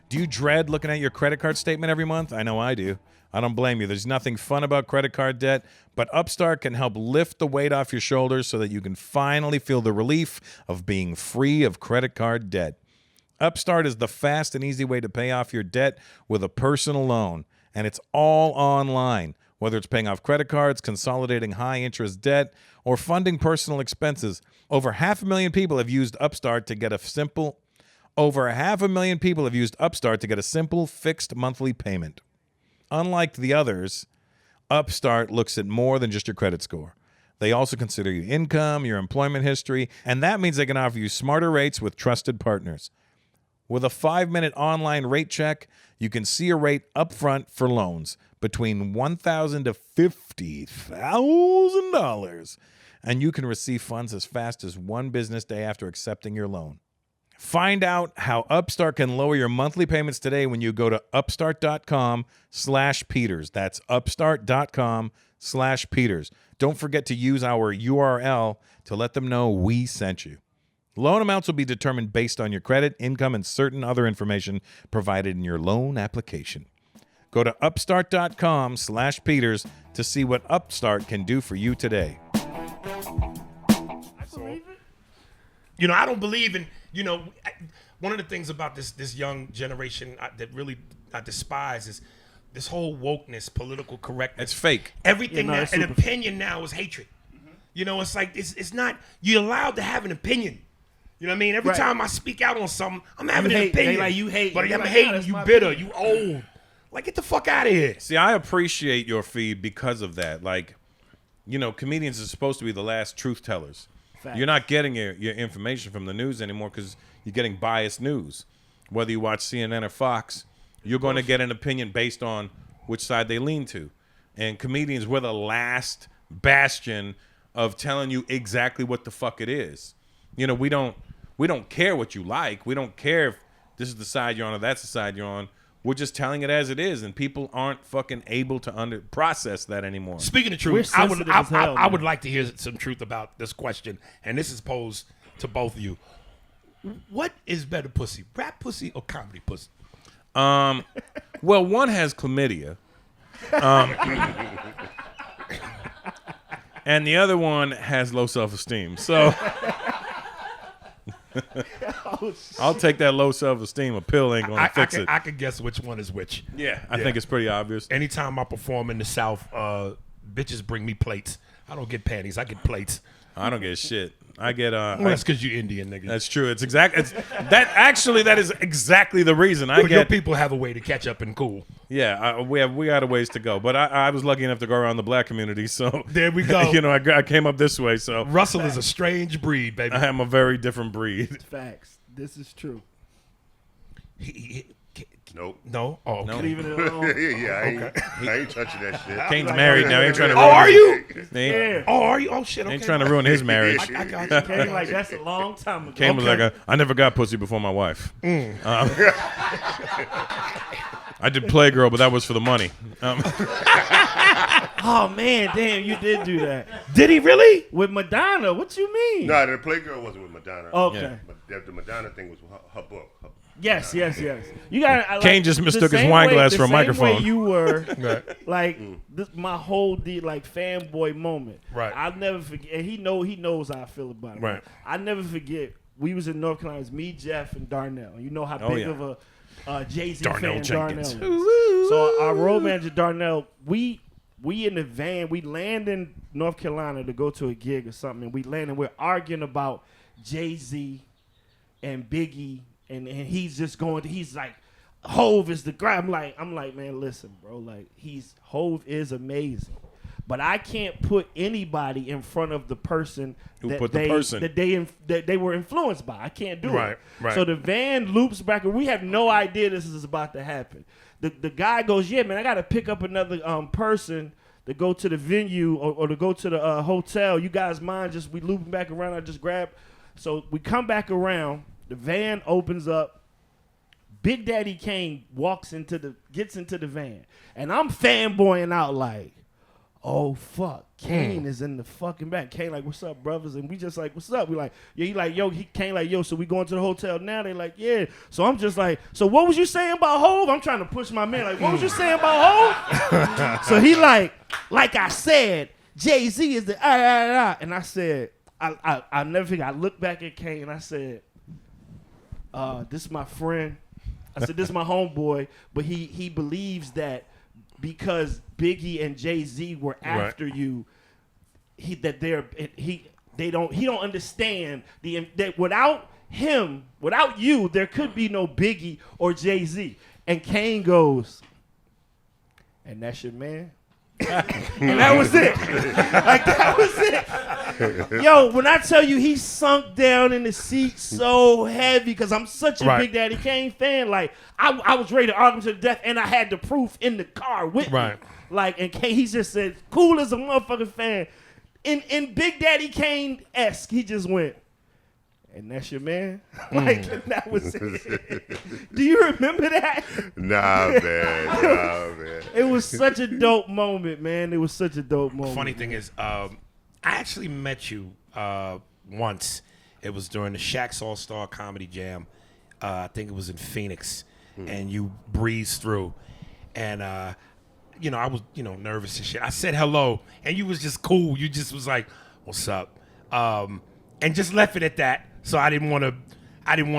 Do you dread looking at your credit card statement every month? I know I do. I don't blame you. There's nothing fun about credit card debt, but Upstart can help lift the weight off your shoulders so that you can finally feel the relief of being free of credit card debt. Upstart is the fast and easy way to pay off your debt with a personal loan, and it's all online. Whether it's paying off credit cards, consolidating high-interest debt, or funding personal expenses, over 500,000 people have used Upstart to get a simple fixed monthly payment. Unlike the others, Upstart looks at more than just your credit score. They also consider your income, your employment history, and that means they can offer you smarter rates with trusted partners. With a 5-minute online rate check, you can see a rate upfront for loans between $1,000 to $50,000, and you can receive funds as fast as one business day after accepting your loan. Find out how Upstart can lower your monthly payments today when you go to upstart.com/Peters. That's upstart.com/Peters. Don't forget to use our URL to let them know we sent you. Loan amounts will be determined based on your credit, income, and certain other information provided in your loan application. Go to upstart.com/Peters to see what Upstart can do for you today. I believe it. You know, I don't believe in, one of the things about this young generation that really I despise is this whole wokeness, political correctness. It's fake. Everything Yeah, no, it's an super- opinion now is hatred. You know, it's like it's not, you're allowed to have an opinion. You know what I mean? Every Right. time I speak out on something, I'm having You an hate- they opinion. like, you hate. But You're I'm like, hating, nah, that's you my bitter, opinion. you old. Like, get the fuck out of here. See, I appreciate your feed because of that. Like, comedians are supposed to be the last truth tellers. Facts. You're not getting your information from the news anymore because you're getting biased news. Whether you watch CNN or Fox, you're going to get an opinion based on which side they lean to. And comedians, we're the last bastion of telling you exactly what the fuck it is. We don't care what you like. We don't care if this is the side you're on or that's the side you're on. We're just telling it as it is, and people aren't fucking able to process that anymore. Speaking of We're truth, I would sensitive as hell, I would man. like to hear some truth about this question, and this is posed to both of you. What is better pussy, rap pussy or comedy pussy? Well, one has chlamydia, and the other one has low self-esteem. So I'll take that low self-esteem. A pill ain't gonna fix it. I can guess which one is which. Yeah, I think it's pretty obvious. Anytime I perform in the South, bitches bring me plates. I don't get panties. I get plates. I don't get shit. I get Well, that's because you Indian, nigga. That's true. It's that is exactly the reason I Your get. people have a way to catch up and cool. Yeah, we got a ways to go, but I was lucky enough to go around the black community, so There we go. You know, I came up this way, so Russell is a strange breed, baby. I am a very different breed. Facts. This is true. Nope. No? Oh, okay. No. Leave it alone. Yeah, I ain't touching that shit. Kane's married now. He ain't trying to. Oh, are you? He Yeah. Oh, are you? Oh, shit. Okay. ain't trying to ruin his marriage. I got you. Kane, like, that's a long time ago. Kane was like, I never got pussy before my wife. I did Playgirl, but that was for the money. Oh, man, damn, you did do that. Did he really? With Madonna, what you mean? No, the Playgirl wasn't with Madonna. Okay. But the Madonna thing was her book. Yes. You got Kane just mistook his wine glass for a microphone. Way you were like this, my whole fanboy moment. Right. I'll never forget. And he knows how I feel about it. Right. I never forget. We was in North Carolina. It was me, Jeff, and Darnell. You know how big yeah. of a Jay-Z Darnell fan Jenkins. Darnell is. So our road manager Darnell, we in the van. We land in North Carolina to go to a gig or something, and we land and we're arguing about Jay-Z and Biggie. And he's just going. He's like, Hove is the guy. I'm like, man, listen, bro. Like, Hove is amazing, but I can't put anybody in front of the person that they were influenced by. I can't do it. Right. So the van loops back, and we have no idea this is about to happen. The guy goes, yeah, man, I got to pick up another person to go to the venue or to go to the hotel. You guys mind just we looping back around? I just grab. So we come back around. The van opens up. Big Daddy Kane gets into the van. And I'm fanboying out like, oh, fuck. Kane is in the fucking back. Kane like, what's up, brothers? And we just like, what's up? We like, yeah, Kane like, yo, so we going to the hotel now? They like, yeah. So I'm just like, so what was you saying about Hove? I'm trying to push my man. Like, what was you saying about Hove? So he like I said, Jay-Z is the And I said, I'll never forget. I looked back at Kane and I said, this is my friend. I said, this is my homeboy, but he believes that because Biggie and Jay-Z were after you, he don't understand that without you, there could be no Biggie or Jay-Z. And Kane goes, and that's your man? And that was it. Like, that was it. Yo, when I tell you he sunk down in the seat so heavy because I'm such a Big Daddy Kane fan, like I was ready to argue him to the death, and I had the proof in the car with me. Like, and Kane, he just said, cool as a motherfucking fan. In Big Daddy Kane-esque, he just went, and that's your man? Like, that was it. Do you remember that? Nah, man. It was such a dope moment, man. It was such a dope moment. Funny thing is, I actually met you once. It was during the Shaq's All-Star Comedy Jam. I think it was in Phoenix. And you breezed through. And, I was, nervous and shit. I said hello, and you was just cool. You just was like, what's up? And just left it at that. So I didn't want to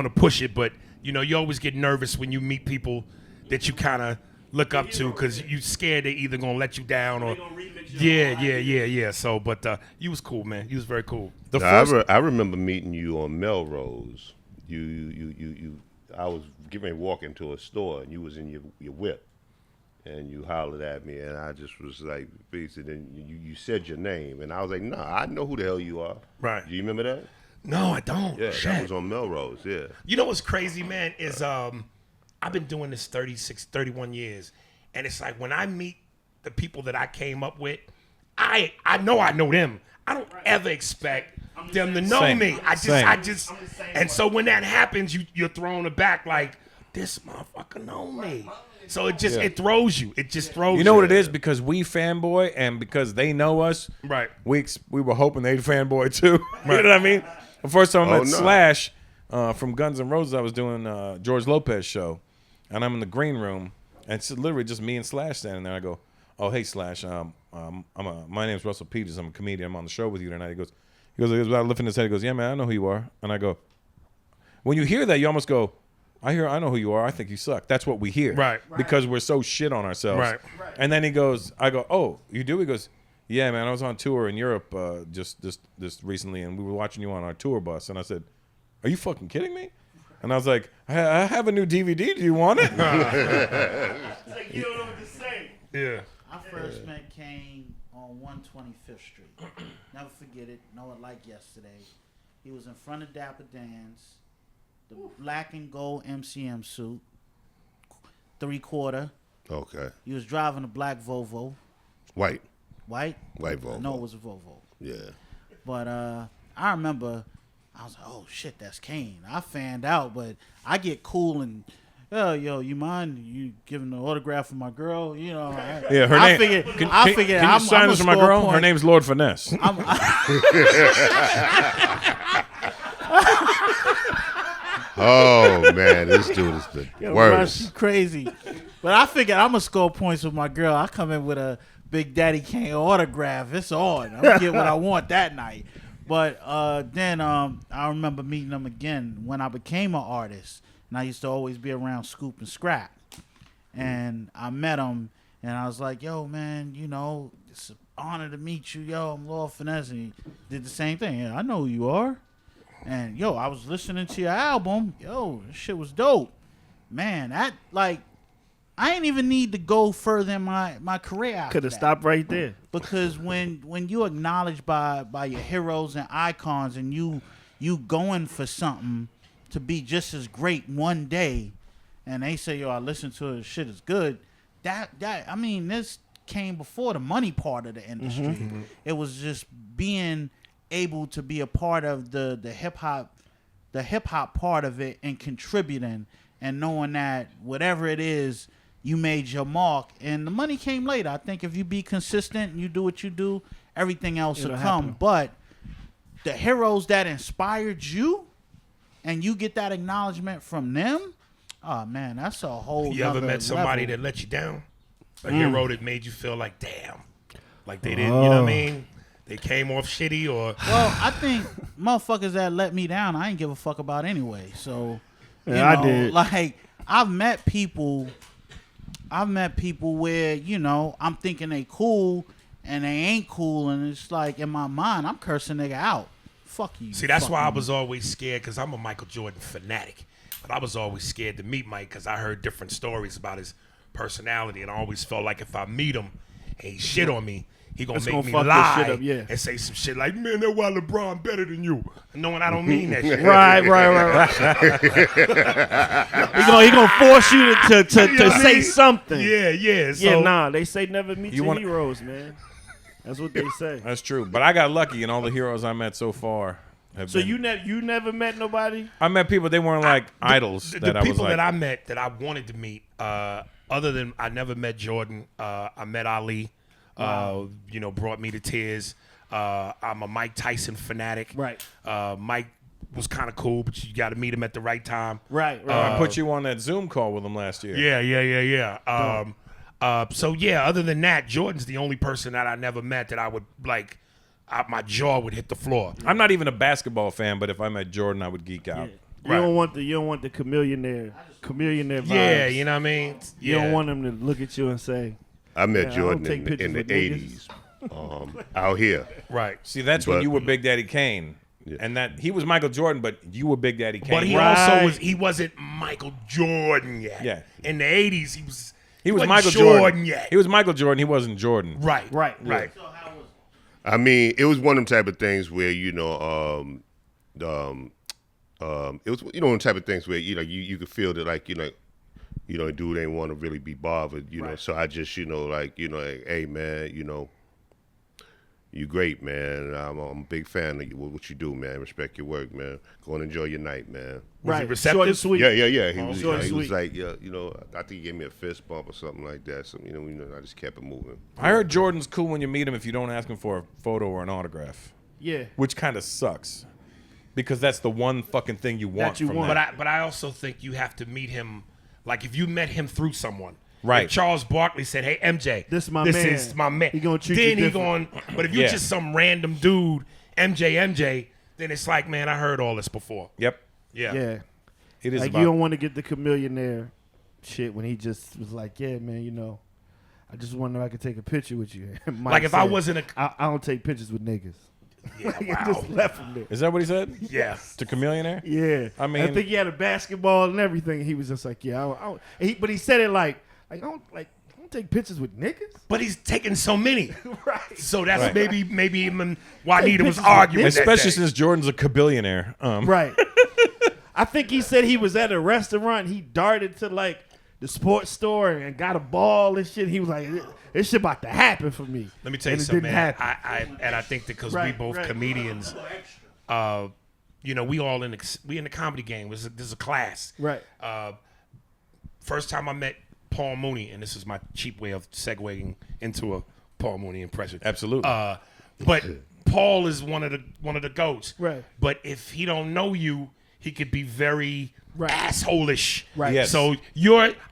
push it, but you always get nervous when you meet people that you kind of look up to because you scared they either gonna let you down or yeah. So, but you was cool, man. You was very cool. I remember meeting you on Melrose. I was getting ready to walk into a store and you was in your whip, and you hollered at me, and I just was like, and you said your name, and I was like, nah, I know who the hell you are. Right. Do you remember that? No, I don't. Yeah, Shit. that was on Melrose, yeah. You know what's crazy, man, is I've been doing this 31 years, and it's like when I meet the people that I came up with, I know them. I don't ever expect them to know me. I just, and so when that happens, you're thrown aback like, this motherfucker know me. So it throws you. It just throws you. You know what it is? Because we fanboy and because they know us, Right. we were hoping they'd fanboy too. You know what I mean? The first time I met Slash from Guns N' Roses, I was doing George Lopez show, and I'm in the green room, and it's literally just me and Slash standing there. I go, "Oh, hey Slash, my name's Russell Peters. I'm a comedian. I'm on the show with you tonight." He goes, without lifting his head, he goes, "Yeah, man, I know who you are." And I go, when you hear that, you almost go, I know who you are. I think you suck. That's what we hear. Right. Because we're so shit on ourselves. Right. And then I go, "Oh, you do?" He goes, "Yeah, man, I was on tour in Europe just this recently, and we were watching you on our tour bus." And I said, "Are you fucking kidding me?" And I was like, I have a new DVD. Do you want it? It's like you don't know what to say. Yeah. I first met Kane on 125th Street. Never forget it. Know it like yesterday. He was in front of Dapper Dan's, the black and gold MCM suit, 3/4. Okay. He was driving a black Volvo. White I Volvo. know it was a Volvo. Yeah. But I remember I was like, oh shit, that's Kane. I fanned out, but I get cool and yo, you mind you giving the autograph for my girl? You know, Yeah, her I name. figured, Can you I'm sign this for my girl? Her name's Lord Finesse. Oh man, this dude is the She's worst. crazy. But I figured I'm gonna score points with my girl. I come in with a Big Daddy Kane autograph. It's on. I'm gonna get what I want that night. But then I remember meeting him again when I became an artist, and I used to always be around Scoop and Scrap. And I met him, and I was like, "Yo, man, you know, it's an honor to meet you. Yo, I'm Lord Finesse." And he did the same thing. Yeah, I know who you are. And yo, I was listening to your album. Yo, this shit was dope. Man, that like I ain't even need to go further in my career after Could have that. stopped right there. Because when you acknowledged by your heroes and icons and you going for something to be just as great one day, and they say, yo, I listened to it, shit is good. That I mean, this came before the money part of the industry. Mm-hmm. It was just being able to be a part of the hip hop part of it and contributing and knowing that whatever it is, you made your mark, and the money came later. I think if you be consistent and you do what you do, everything else will come. Happen. But the heroes that inspired you, and you get that acknowledgement from them, oh man, that's a whole. You ever nother met somebody level. that let you down? A hero that made you feel like, damn, like they didn't. You know what I mean? They came off shitty, or Well, I think motherfuckers that let me down, I ain't give a fuck about anyway. So, you Yeah, I know, did. like I've met people where, you know, I'm thinking they cool and they ain't cool, and it's like in my mind I'm cursing nigga out. Fuck you. see, that's fuck why I you. was always scared, because I'm a Michael Jordan fanatic. But I was always scared to meet Mike because I heard different stories about his personality, and I always felt like if I meet him and he shit on me, he gonna It's make gonna me fuck this lie shit up, yeah. and say some shit like, man, that's why LeBron better than you. Knowing I don't mean that shit. Right. He gonna force you to You know what I say mean? something. Yeah. So, Yeah, nah. They say never meet You your wanna- heroes, man. That's what they say. That's true. But I got lucky, and all the heroes I met so far have So been. you never met nobody? I met people, they weren't like idols. The that I was people like, that I met that I wanted to meet, other than I never met Jordan, I met Ali. You know, brought me to tears. I'm a Mike Tyson fanatic. Right. Mike was kind of cool, but you got to meet him at the right time. Right. I put you on that Zoom call with him last year. Yeah. So yeah, other than that, Jordan's the only person that I never met that I would like. My jaw would hit the floor. I'm not even a basketball fan, but if I met Jordan, I would geek out. You don't want the chameleonaire vibes. Yeah, you know what I mean. You don't want them to look at you and say, I met Yeah, I Jordan don't take in the pictures with 80s out here. right. See, that's when But- you were Big Daddy Kane. Yeah. And that he was Michael Jordan, but you were Big Daddy Kane. But he also was. He wasn't Michael Jordan yet. Yeah. In the '80s, he was. He was wasn't Michael Jordan. yet. He was Michael Jordan. He wasn't Jordan. Right. Right. So how was I mean, it was one of them type of things where it was one type of things where you could feel that like dude ain't want to really be bothered, you know. So I just like, hey man, You great, man. I'm a big fan of what you do, man. Respect your work, man. Go and enjoy your night, man. Was he Right. receptive? Short and sweet. Yeah. He was, short and he was sweet. like, yeah, I think he gave me a fist bump or something like that. So, I just kept it moving. I heard Jordan's cool when you meet him if you don't ask him for a photo or an autograph, Yeah. which kind of sucks because that's the one fucking thing you want you from want. that. But I also think you have to meet him. Like if you met him through someone. Right. If Charles Barkley said, "Hey MJ, This man. is my man." He gonna treat then you he different. going. But if you're Yeah. just some random dude, MJ, then it's like, man, I heard all this before. Yep. Yeah. Yeah. It is Like, about you don't want to get the chameleonaire shit when he just was like, yeah, man, I just wonder if I could take a picture with you. Mike Like if I said, wasn't a I don't take pictures with niggas. yeah, He wow. just left him there. Is that what he said? Yeah. To Chameleonaire? Yeah. I mean- I think he had a basketball and everything. He was just like, yeah, I don't, but he said it like I don't take pictures with niggas. But he's taking so many. Right. So that's Right. maybe even Juanita was pictures with arguing. this. that Especially day. since Jordan's a kabillionaire. Right. I think he said he was at a restaurant. He darted to like the sports store and got a ball and shit. He was like, this shit about to happen for me. Let me tell you And it something, didn't man. happen. I think that because we Right, both right. comedians, we all we in the comedy game. This is a class. Right. First time I met Paul Mooney, and this is my cheap way of segueing into a Paul Mooney impression. Absolutely. But Paul is one of the goats. Right. But if he don't know you, he could be very Right. asshole-ish. Right. Yes. So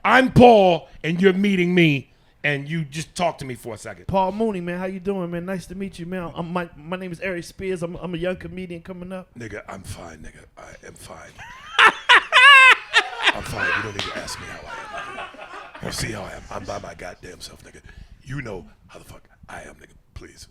I'm Paul, and you're meeting me, and you just talk to me for a second. Paul Mooney, man, how you doing, man? Nice to meet you, man. My name is Aries Spears. I'm a young comedian coming up. Nigga, I'm fine, nigga. I am fine. I'm fine. You don't need to ask me how I am, nigga. You see how I am. I'm by my goddamn self, nigga. You know how the fuck I am, nigga. Please.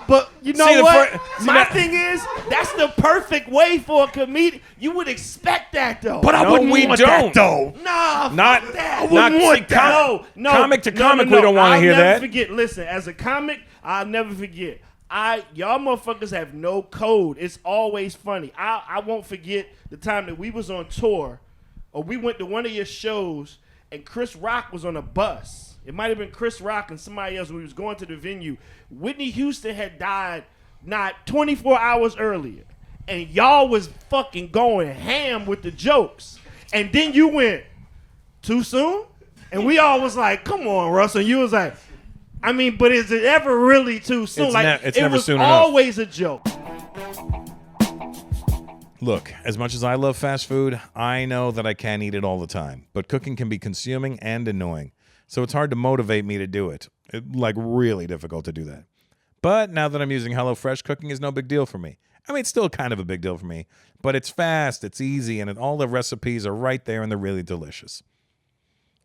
But you know See, the what? fir- see, My that- thing is, that's the perfect way for a comedian. You would expect that, though. But I No, wouldn't we want don't. that, though. Nah, Not- fuck that. I wouldn't want that. No, comic to comic, we don't wanna I'll hear never that. Forget. Listen, as a comic, I'll never forget. Y'all motherfuckers have no code. It's always funny. I won't forget the time that we was on tour, or we went to one of your shows, and Chris Rock was on a bus. It might have been Chris Rock and somebody else when we was going to the venue. Whitney Houston had died not 24 hours earlier, and y'all was fucking going ham with the jokes, and then you went too soon, and we all was like, "Come on, Russell." And you was like, "I mean, but is it ever really too soon?" It's like it's it never was soon enough. always a joke. Look, as much as I love fast food, I know that I can't eat it all the time. But cooking can be consuming and annoying. So it's hard to motivate me to do it. Really difficult to do that. But now that I'm using HelloFresh, cooking is no big deal for me. I mean, it's still kind of a big deal for me. But it's fast, it's easy, and all the recipes are right there and they're really delicious.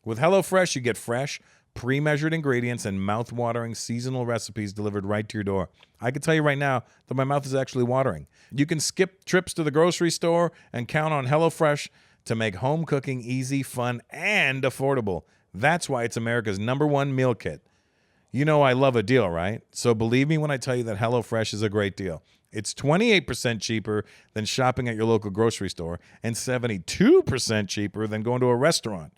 With HelloFresh, you get fresh, pre-measured ingredients and mouth-watering seasonal recipes delivered right to your door. I can tell you right now that my mouth is actually watering. You can skip trips to the grocery store and count on HelloFresh to make home cooking easy, fun, and affordable. That's why it's America's #1 meal kit. You know I love a deal, right? So believe me when I tell you that HelloFresh is a great deal. It's 28% cheaper than shopping at your local grocery store and 72% cheaper than going to a restaurant.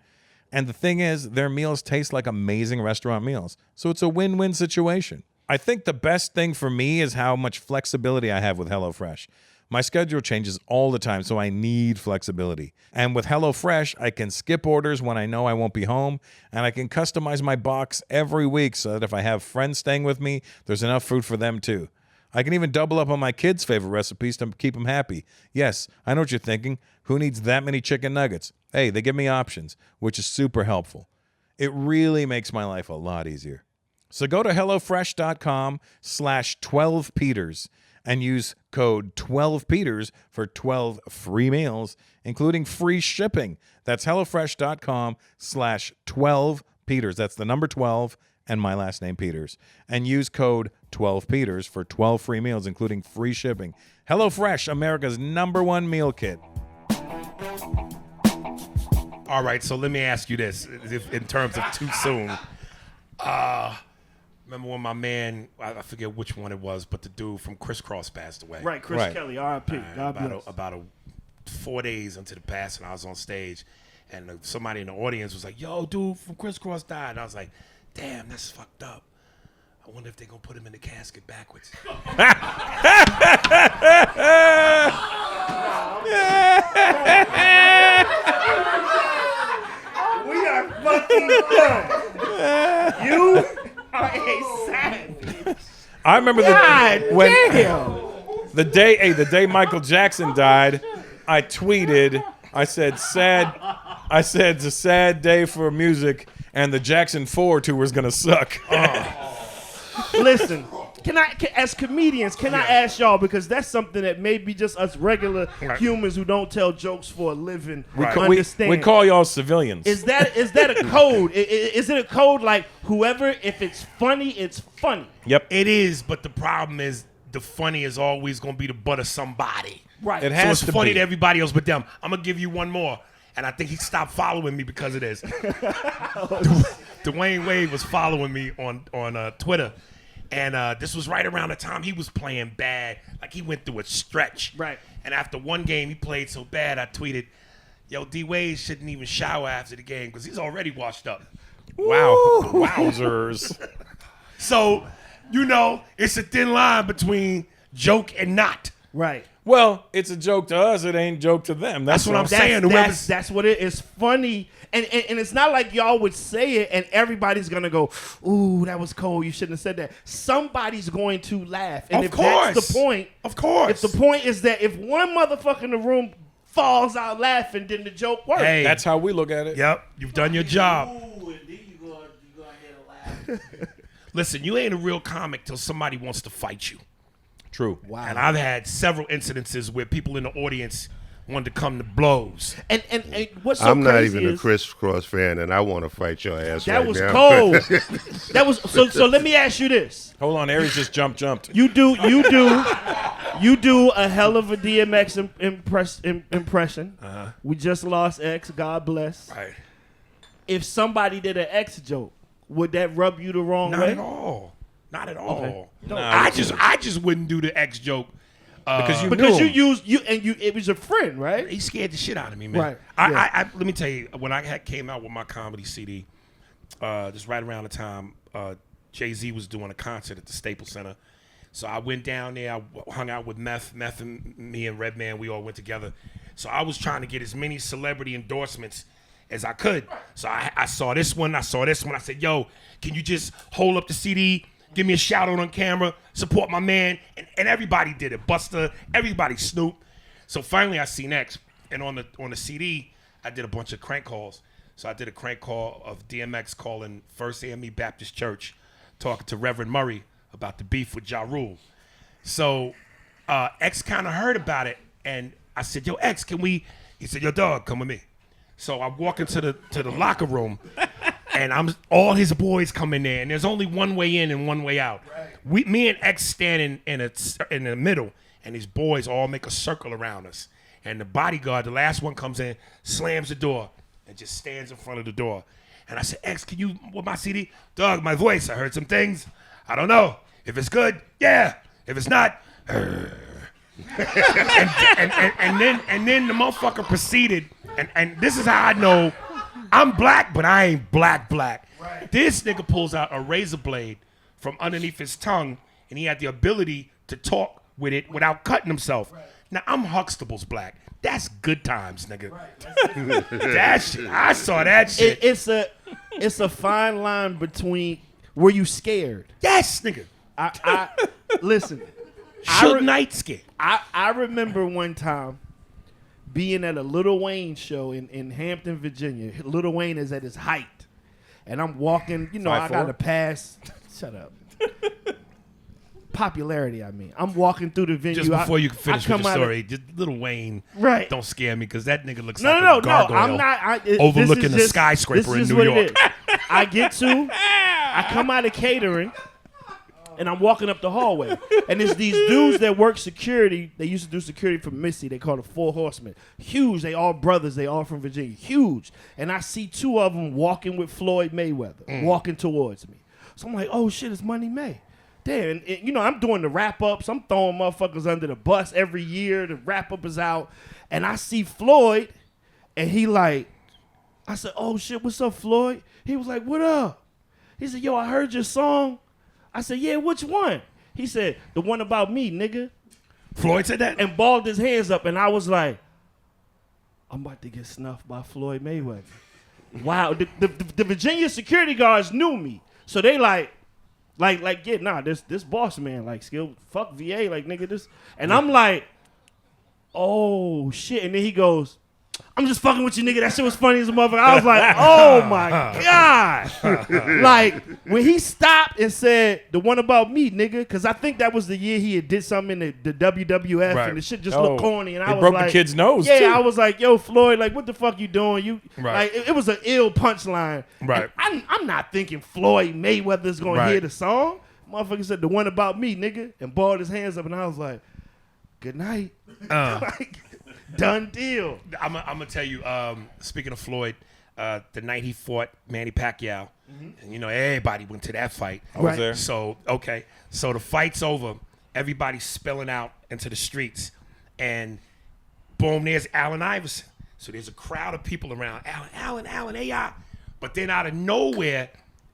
And the thing is, their meals taste like amazing restaurant meals. So it's a win-win situation. I think the best thing for me is how much flexibility I have with HelloFresh. My schedule changes all the time, so I need flexibility. And with HelloFresh, I can skip orders when I know I won't be home, and I can customize my box every week so that if I have friends staying with me, there's enough food for them too. I can even double up on my kids' favorite recipes to keep them happy. Yes, I know what you're thinking. Who needs that many chicken nuggets? Hey, they give me options, which is super helpful. It really makes my life a lot easier. So go to HelloFresh.com/12Peters and use code 12Peters for 12 free meals, including free shipping. That's HelloFresh.com/12Peters. That's the number 12 and my last name Peters. And use code 12Peters for 12 free meals, including free shipping. HelloFresh, America's #1 meal kit. All right, so let me ask you this, in terms of too soon. Remember when my man, I forget which one it was, but the dude from Crisscross passed away. Right, Chris Right. Kelly, R.I.P. God bless. About 4 days into the passing, I was on stage, and somebody in the audience was like, "Yo, dude from Crisscross died," and I was like, "Damn, that's fucked up. I wonder if they're gonna put him in the casket backwards." We are fucking done. You are a savage. I remember God damn. the day Michael Jackson died, I tweeted, I said it's a sad day for music, and the Jackson 4 tour is gonna suck. Listen, as comedians, can I ask y'all, because that's something that maybe just us regular humans who don't tell jokes for a living understand. We call y'all civilians. Is that a code? Is it a code like whoever, if it's funny, it's funny? Yep. It is, but the problem is the funny is always gonna be the butt of somebody. Right. It So has it's to funny be. to everybody else but them. I'm gonna give you one more, and I think he stopped following me because of this. Dwayne Wade was following me on Twitter, and this was right around the time he was playing bad. Like he went through a stretch. Right. And after one game he played so bad, I tweeted, "Yo, D Wade shouldn't even shower after the game because he's already washed up." Wow. Wowzers. So, it's a thin line between joke and not. Right. Well, it's a joke to us. It ain't a joke to them. That's what I'm saying. That's what it is. Funny, and it's not like y'all would say it and everybody's gonna go, "Ooh, that was cold. You shouldn't have said that." Somebody's going to laugh, and Of if course. that's the point, Of course. if the point is that if one motherfucker in the room falls out laughing, then the joke works. Hey. That's how we look at it. Yep, you've done your job. Ooh, and then you go ahead and laugh. Listen, you ain't a real comic till somebody wants to fight you. True. Wow. And I've had several incidences where people in the audience wanted to come to blows. And what's so I'm not crazy even a is crisscross fan, and I want to fight your ass that right was now. cold. That was so. Let me ask you this: Hold on, Aries just jumped. you do a hell of a DMX impression. We just lost X. God bless. Right. If somebody did an X joke, would that rub you the wrong Not way? at all. Not at all. Okay. No, I just wouldn't do the X joke. Because you Because knew you him. used it was your friend, right? He scared the shit out of me, man. Right, I, yeah. I let me tell you, when I came out with my comedy CD, just right around the time Jay-Z was doing a concert at the Staples Center. So I went down there, I hung out with Meth and me and Redman, we all went together. So I was trying to get as many celebrity endorsements as I could. So I saw this one, I said, "Yo, can you just hold up the CD, give me a shout out on camera, support my man?" And everybody did it. Buster, everybody, Snoop. So finally I seen X, and on the CD, I did a bunch of crank calls. So I did a crank call of DMX calling First AME Baptist Church, talking to Reverend Murray about the beef with Ja Rule. So X kind of heard about it, and I said, "Yo, X, can we?" He said, "Yo, dog, come with me." So I walk into the locker room, and all his boys come in there, and there's only one way in and one way out. Right. Me and X stand in the middle, and his boys all make a circle around us. And the bodyguard, the last one, comes in, slams the door, and just stands in front of the door. And I said, "X, can you, with my CD? Dog, my voice, I heard some things. I don't know. If it's good, yeah. If it's not, and then the motherfucker proceeded, and this is how I know I'm black, but I ain't black. Right. This nigga pulls out a razor blade from underneath his tongue, and he had the ability to talk with it without cutting himself. Right. Now, I'm Huxtable's black. That's good times, nigga. Right. That shit, I saw that shit. It's a fine line between, were you scared? Yes, nigga. I listen. Suge Knight scared. I remember one time being at a Lil Wayne show in Hampton, Virginia. Lil Wayne is at his height. And I'm walking, I 5'4"? got to pass. Shut up. Popularity, I mean. I'm walking through the venue. Just before you can finish with come the out of- story, just Lil Wayne, Right. don't scare me because that nigga looks No, like no, a gargoyle I'm not. overlooking the skyscraper in New York. I come out of catering, and I'm walking up the hallway, and it's these dudes that work security. They used to do security for Missy. They call it 4 Horsemen. Huge. They all brothers. They all from Virginia. Huge. And I see 2 of them walking with Floyd Mayweather, walking towards me. So I'm like, oh shit, it's Money May. Damn, and, I'm doing the wrap-ups. I'm throwing motherfuckers under the bus every year. The wrap-up is out. And I see Floyd, and he like, I said, oh shit, what's up, Floyd? He was like, what up? He said, yo, I heard your song. I said, yeah, which one? He said, the one about me, nigga. Floyd said that? And balled his hands up, and I was like, I'm about to get snuffed by Floyd Mayweather. Wow, the Virginia security guards knew me. So they this boss man, like, Skillz, fuck VA, like, nigga, this. And I'm like, oh, shit. And then he goes, I'm just fucking with you, nigga. That shit was funny as a motherfucker. I was like, oh, my God. Like, when he stopped and said, the one about me, nigga, because I think that was the year he had did something in the WWF, Right. and the shit just looked corny. And I He was broke like, the kid's nose, yeah, too. I was like, yo, Floyd, like, what the fuck you doing? You Right. Like, it was an ill punchline. Right. And I'm not thinking Floyd Mayweather's going to Right. hear the song. Motherfucker said, the one about me, nigga, and balled his hands up, and I was like, good night. Like, done deal. I'm gonna tell you. Speaking of Floyd, the night he fought Manny Pacquiao, and you know everybody went to that fight. I was there. So so the fight's over. Everybody's spilling out into the streets, and boom, there's Allen Iverson. So there's a crowd of people around. Allen, AI. But then out of nowhere,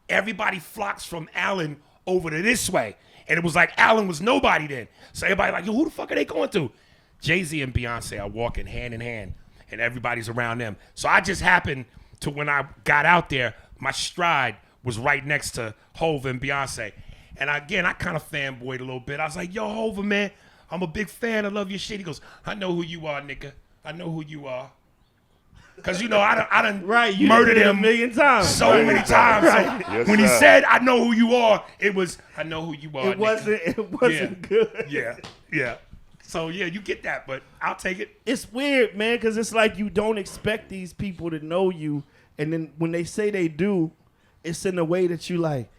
everybody flocks from Allen over to this way, and it was like Allen was nobody then. So everybody like, yo, who the fuck are they going to? Jay-Z and Beyonce are walking hand in hand, and everybody's around them. So I just happened to, when I got out there, my stride was right next to Hov and Beyonce. And again, I kind of fanboyed a little bit. I was like, yo, Hov, man, I'm a big fan. I love your shit. He goes, I know who you are, nigga. I know who you are. Because, you know, I done Right, you murdered did it him a million times. so many times. So Yes, when he sir. said, I know who you are, it was, I know who you are, It nigga. wasn't good. Yeah. So, yeah, you get that, but I'll take it. It's weird, man, because it's like you don't expect these people to know you, and then when they say they do, it's in a way that you like,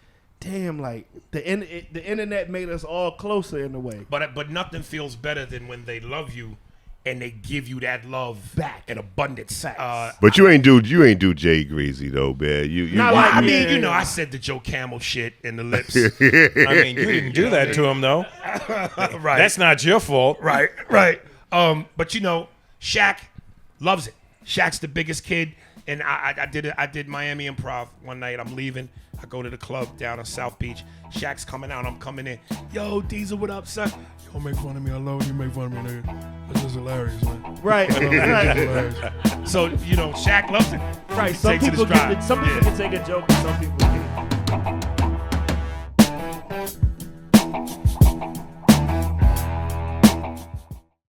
damn, like the internet made us all closer in a way. But nothing feels better than when they love you and they give you that love Back. in abundance. Facts. But you ain't do Jay Greasy though, man. You Not Well, like- I mean, Yeah. you know, I said the Joe Camel shit in the lips. I mean, you didn't do that to him, though. Right. That's not your fault. Right. But you know, Shaq loves it. Shaq's the biggest kid, and I did Miami Improv one night. I'm leaving. I go to the club down on South Beach. Shaq's coming out. I'm coming in. Yo, Diesel, what up, son? You don't make fun of me. I love you. Make fun of me, nigga. This is hilarious, man. Right, right, Hilarious. So you know, Shaq loves it. right. He Some takes it people in stride. can take a joke, and some people can't.